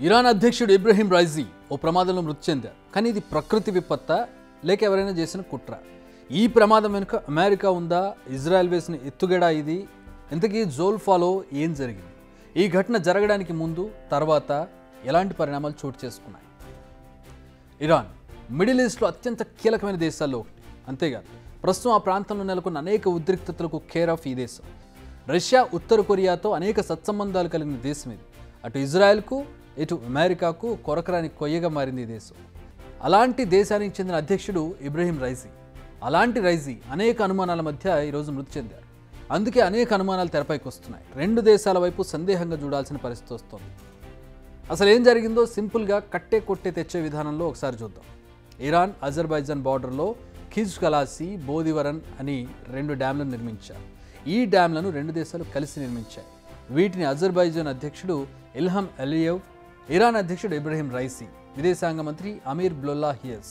Iran అధ్యక్షుడు ఇబ్రహీం రైజీ ఓ ప్రమాదంలో మృతి చెందారు. కానీ ఇది ప్రకృతి విపత్తా లేక ఎవరైనా చేసిన కుట్ర? ఈ ప్రమాదం వెనుక అమెరికా ఉందా? ఇజ్రాయెల్ వేసిన ఎత్తుగడ ఇది? ఇంతకీ జోల్ఫాలో ఏం జరిగింది? ఈ ఘటన జరగడానికి ముందు తర్వాత ఎలాంటి పరిణామాలు చోటు చేసుకున్నాయి? ఇరాన్ మిడిల్ ఈస్ట్లో అత్యంత కీలకమైన దేశాల్లో ఒకటి. అంతేకాదు, ప్రస్తుతం ఆ ప్రాంతంలో నెలకొన్న అనేక ఉద్రిక్తతలకు కేర్ ఆఫ్ ఈ దేశం. రష్యా, ఉత్తర కొరియాతో అనేక సత్సంబంధాలు కలిగిన దేశం ఇది. అటు ఇజ్రాయెల్కు ఇటు అమెరికాకు కొరకరాని కొయ్యగా మారింది ఈ దేశం. అలాంటి దేశానికి చెందిన అధ్యక్షుడు ఇబ్రహీం రైజీ. అలాంటి రైజీ అనేక అనుమానాల మధ్య ఈరోజు మృతి చెందారు. అందుకే అనేక అనుమానాలు తెరపైకి వస్తున్నాయి. రెండు దేశాల వైపు సందేహంగా చూడాల్సిన పరిస్థితి వస్తుంది. అసలు ఏం జరిగిందో సింపుల్గా కట్టే కొట్టే తెచ్చే విధానంలో ఒకసారి చూద్దాం. ఇరాన్ అజర్బైజాన్ బార్డర్లో ఖిజ్ కలాసి, బోదివరన్ అని రెండు డ్యామ్లను నిర్మించారు. ఈ డ్యామ్లను రెండు దేశాలు కలిసి నిర్మించాయి. వీటిని అజర్బైజాన్ అధ్యక్షుడు ఇల్హం అలియేవ్, ఇరాన్ అధ్యక్షుడు ఇబ్రహీం రైసీ, విదేశాంగ మంత్రి అమీర్ బ్లొల్లాహియస్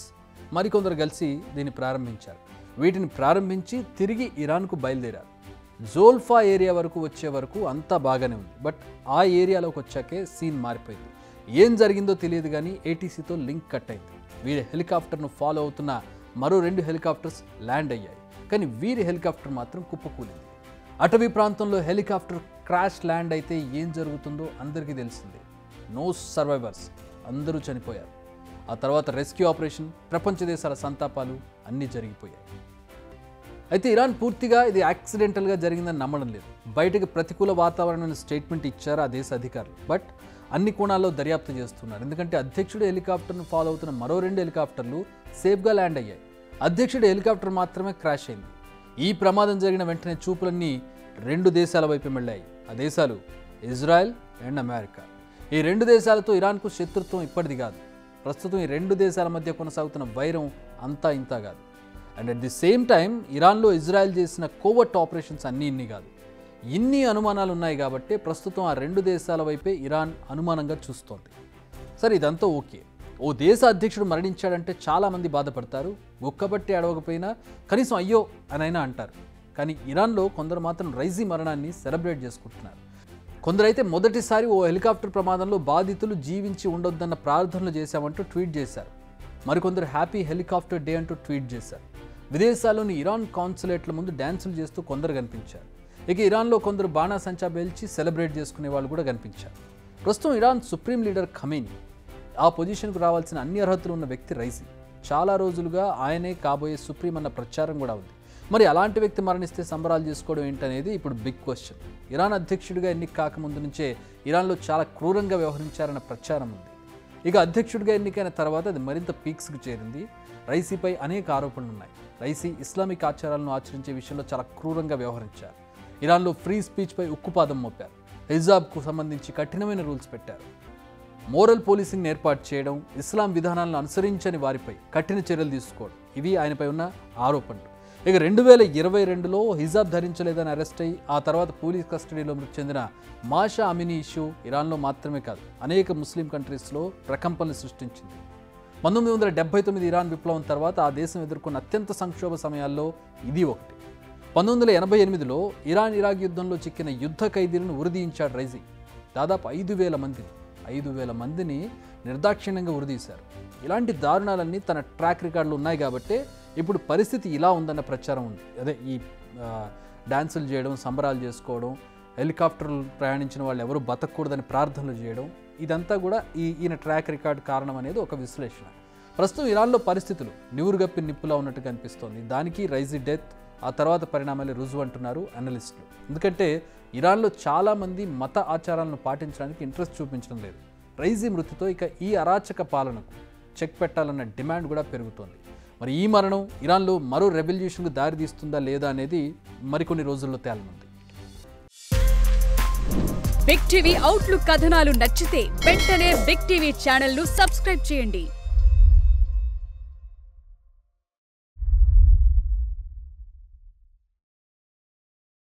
మరికొందరు కలిసి దీన్ని ప్రారంభించారు. వీటిని ప్రారంభించి తిరిగి ఇరాన్కు బయలుదేరారు. జోల్ఫా ఏరియా వరకు వచ్చే వరకు అంతా బాగానే ఉంది. బట్ ఆ ఏరియాలోకి వచ్చాకే సీన్ మారిపోయింది. ఏం జరిగిందో తెలియదు కానీ ఏటీసీతో లింక్ కట్ అయింది. వీరి హెలికాప్టర్ను ఫాలో అవుతున్న మరో 2 హెలికాప్టర్స్ ల్యాండ్ అయ్యాయి. కానీ వీరి హెలికాప్టర్ మాత్రం కుప్పకూలింది. అటవీ ప్రాంతంలో హెలికాప్టర్ క్రాష్ ల్యాండ్ అయితే ఏం జరుగుతుందో అందరికీ తెలిసిందే. నో సర్వైవర్స్, అందరూ చనిపోయారు. ఆ తర్వాత రెస్క్యూ ఆపరేషన్, ప్రపంచ దేశాల సంతాపాలు అన్నీ జరిగిపోయాయి. అయితే ఇరాన్ పూర్తిగా ఇది యాక్సిడెంటల్గా జరిగిందని నమ్మడం లేదు. బయటకు ప్రతికూల వాతావరణాన్ని స్టేట్మెంట్ ఇచ్చారు ఆ దేశ అధికారులు. బట్ అన్ని కోణాల్లో దర్యాప్తు చేస్తున్నారు. ఎందుకంటే అధ్యక్షుడు హెలికాప్టర్ను ఫాలో అవుతున్న మరో 2 హెలికాప్టర్లు సేఫ్గా ల్యాండ్ అయ్యాయి. అధ్యక్షుడి హెలికాప్టర్ మాత్రమే క్రాష్ అయింది. ఈ ప్రమాదం జరిగిన వెంటనే చూపులన్నీ 2 దేశాల వైపు వెళ్ళాయి. ఆ దేశాలు ఇజ్రాయెల్ అండ్ అమెరికా. ఈ 2 దేశాలతో ఇరాన్కు శత్రుత్వం ఇప్పటిది కాదు. ప్రస్తుతం ఈ 2 దేశాల మధ్య కొనసాగుతున్న వైరం అంతా ఇంతా కాదు. And at the same time ఇరాన్లో ఇజ్రాయెల్ చేసిన కోవర్ట్ ఆపరేషన్స్ ఇన్ని కాదు. ఇన్ని అనుమానాలు ఉన్నాయి కాబట్టి ప్రస్తుతం ఆ 2 దేశాల వైపే ఇరాన్ అనుమానంగా చూస్తోంది. సరే, ఇదంతా ఓకే. ఓ దేశ అధ్యక్షుడు మరణించాడంటే చాలామంది బాధపడతారు. ఒక్కబట్టి అడవకపోయినా కనీసం అయ్యో అనైనా అంటారు. కానీ ఇరాన్లో కొందరు మాత్రం రైజీ మరణాన్ని సెలబ్రేట్ చేసుకుంటున్నారు. కొందరైతే మొదటిసారి ఓ హెలికాప్టర్ ప్రమాదంలో బాధితులు జీవించి ఉండొద్దన్న ప్రార్థనలు చేశామంటూ ట్వీట్ చేశారు. మరికొందరు హ్యాపీ హెలికాప్టర్ డే అంటూ ట్వీట్ చేశారు. విదేశాల్లోని ఇరాన్ కాన్సులేట్ల ముందు డ్యాన్సులు చేస్తూ కొందరు కనిపించారు. ఇక ఇరాన్లో కొందరు బాణాసంచా పేల్చి సెలబ్రేట్ చేసుకునే వాళ్ళు కూడా కనిపించారు. ప్రస్తుతం ఇరాన్ సుప్రీం లీడర్ ఖమేనీ, ఆ పొజిషన్కు రావాల్సిన అన్ని అర్హతలు ఉన్న వ్యక్తి రైజీ. చాలా రోజులుగా ఆయనే కాబోయే సుప్రీం అన్న ప్రచారం కూడా ఉంది. మరి అలాంటి వ్యక్తి మరణిస్తే సంబరాలు చేసుకోవడం ఏంటనేది ఇప్పుడు బిగ్ క్వశ్చన్. ఇరాన్ అధ్యక్షుడిగా ఎన్నిక కాకముందు నుంచే ఇరాన్లో చాలా క్రూరంగా వ్యవహరించారన్న ప్రచారం ఉంది. ఇక అధ్యక్షుడిగా ఎన్నికైన తర్వాత అది మరింత పీక్స్కు చేరింది. రైసీపై అనేక ఆరోపణలు ఉన్నాయి. రైసీ ఇస్లామిక్ ఆచారాలను ఆచరించే విషయంలో చాలా క్రూరంగా వ్యవహరించారు. ఇరాన్లో ఫ్రీ స్పీచ్పై ఉక్కుపాదం మోపారు. హిజాబ్కు సంబంధించి కఠినమైన రూల్స్ పెట్టారు. మోరల్ పోలీసింగ్ ఏర్పాటు చేయడం, ఇస్లాం విధానాలను అనుసరించని వారిపై కఠిన చర్యలు తీసుకోవడం, ఇవి ఆయనపై ఉన్న ఆరోపణలు. ఇక 2022లో హిజాబ్ ధరించలేదని అరెస్ట్ అయ్యి ఆ తర్వాత పోలీస్ కస్టడీలో మృతి చెందిన మాషా అమినీ ఇష్యూ ఇరాన్లో మాత్రమే కాదు అనేక ముస్లిం కంట్రీస్లో ప్రకంపనలు సృష్టించింది. 1979 ఇరాన్ విప్లవం తర్వాత ఆ దేశం ఎదుర్కొన్న అత్యంత సంక్షోభ సమయాల్లో ఇది ఒకటి. 1988లో ఇరాన్ ఇరాక్ యుద్ధంలో చిక్కిన యుద్ధ ఖైదీలను ఉరిదీయించాడు రైజీ. దాదాపు 5,000 మందిని నిర్దాక్షిణ్యంగా ఉరిదీశారు. ఇలాంటి దారుణాలన్నీ తన ట్రాక్ రికార్డులు ఉన్నాయి కాబట్టే ఇప్పుడు పరిస్థితి ఇలా ఉందన్న ప్రచారం ఉంది. అదే ఈ డాన్సులు చేయడం, సంబరాలు చేసుకోవడం, హెలికాప్టర్లు ప్రయాణించిన వాళ్ళు ఎవరు బతకూడదని ప్రార్థనలు చేయడం, ఇదంతా కూడా ఈయన ట్రాక్ రికార్డ్ కారణం అనేది ఒక విశ్లేషణ. ప్రస్తుతం ఇరాన్లో పరిస్థితులు నివురుగప్పి నిప్పులా ఉన్నట్టుగా అనిపిస్తోంది. దానికి రైజీ డెత్, ఆ తర్వాత పరిణామాలు రుజువు అంటున్నారు అనలిస్టులు. ఎందుకంటే ఇరాన్లో చాలామంది మత ఆచారాలను పాటించడానికి ఇంట్రెస్ట్ చూపించడం లేదు. రైజీ మృతితో ఇక ఈ అరాచక పాలనకు చెక్ పెట్టాలన్న డిమాండ్ కూడా పెరుగుతోంది. మరి ఈ మరణం ఇరాన్లో మరో రెవల్యూషన్కు దారితీస్తుందా లేదా అనేది మరికొన్ని రోజుల్లో తేలనుంది. బిగ్ టీవీ అవుట్లుక్ కథనాలు నచ్చితే వెంటనే బిగ్ టీవీ ఛానల్ ను సబ్స్క్రైబ్ చేయండి.